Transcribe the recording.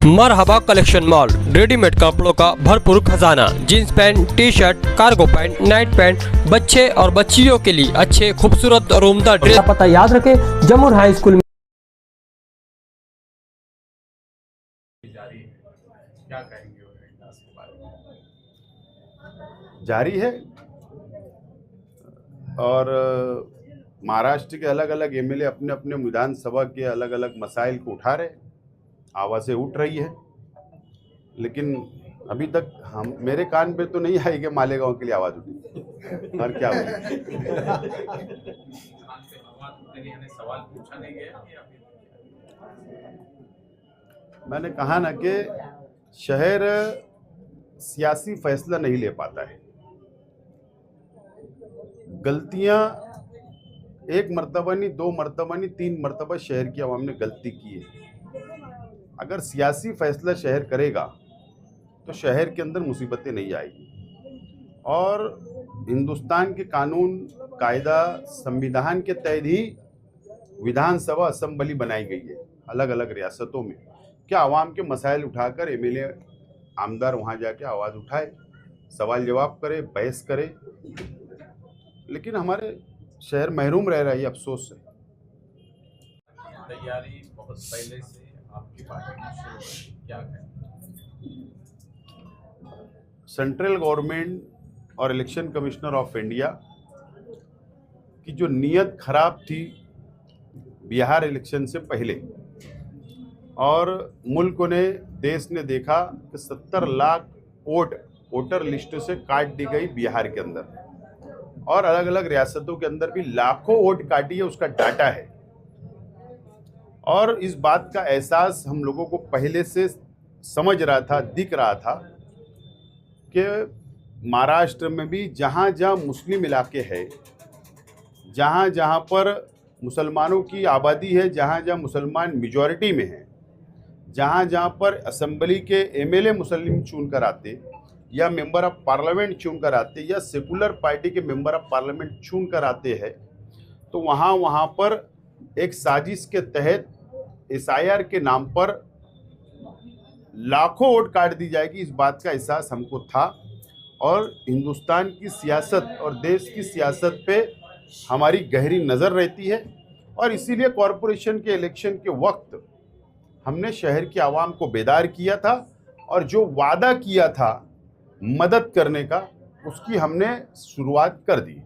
मरहबा collection mall, readymade कपड़ों का भरपूर खजाना। Jeans pant, T shirt, cargo pant, night pant, बच्चे और बच्चियों के लिए अच्छे खूबसूरत और उम्दा ड्रेस। पता याद रखें, जमुर हाई स्कूल में। क्या कहेंगे के बारे में? जारी है और महाराष्ट्र के अलग अलग एमएलए अपने अपने विधानसभा के अलग अलग मसाइल को उठा रहे, आवाज़ें उठ रही है, लेकिन अभी तक मेरे कान पे तो नहीं आई कि मालेगांव के लिए आवाज़ उठी। और क्या मैंने कहा ना कि शहर सियासी फैसला नहीं ले पाता है। गलतियां एक मर्तबा नहीं, दो मर्तबा नहीं, 3 मर्तबा शहर की आवाम ने गलती की है। अगर सियासी फैसला शहर करेगा तो शहर के अंदर मुसीबतें नहीं आएगी। और हिंदुस्तान के कानून कायदा संविधान के तहत ही विधानसभा असेंबली बनाई गई है अलग अलग रियासतों में। क्या आवाम के मसाइल उठाकर एमएलए आमदार वहाँ जाके आवाज़ उठाए, सवाल जवाब करे, बहस करे, लेकिन हमारे शहर महरूम रह रहा है, अफसोस है। तैयारी बहुत पहले से आपकी पार्टी ने शुरू की, क्या कहें? सेंट्रल गवर्नमेंट और इलेक्शन कमिश्नर ऑफ इंडिया की जो नीयत खराब थी बिहार इलेक्शन से पहले, और मुल्क ने, देश ने देखा कि 70 लाख वोटर लिस्ट से काट दी गई बिहार के अंदर, और अलग अलग रियासतों के अंदर भी लाखों वोट काटी है, उसका डाटा है। और इस बात का एहसास हम लोगों को पहले से समझ रहा था, दिख रहा था कि महाराष्ट्र में भी जहाँ जहाँ मुस्लिम इलाके हैं, जहाँ जहाँ पर मुसलमानों की आबादी है, जहाँ जहाँ मुसलमान मेजॉरिटी में हैं, जहाँ जहाँ पर असेंबली के एमएलए मुस्लिम चुन कर आते या मेंबर ऑफ पार्लियामेंट चुन कर आते या सेकुलर पार्टी के मेंबर ऑफ पार्लियामेंट चुन कर आते हैं, तो वहाँ पर एक साजिश के तहत एसआईआर के नाम पर लाखों वोट काट दी जाएगी। इस बात का एहसास हमको था, और हिंदुस्तान की सियासत और देश की सियासत पे हमारी गहरी नज़र रहती है। और इसीलिए कॉरपोरेशन के इलेक्शन के वक्त हमने शहर की आवाम को बेदार किया था, और जो वादा किया था मदद करने का, उसकी हमने शुरुआत कर दी।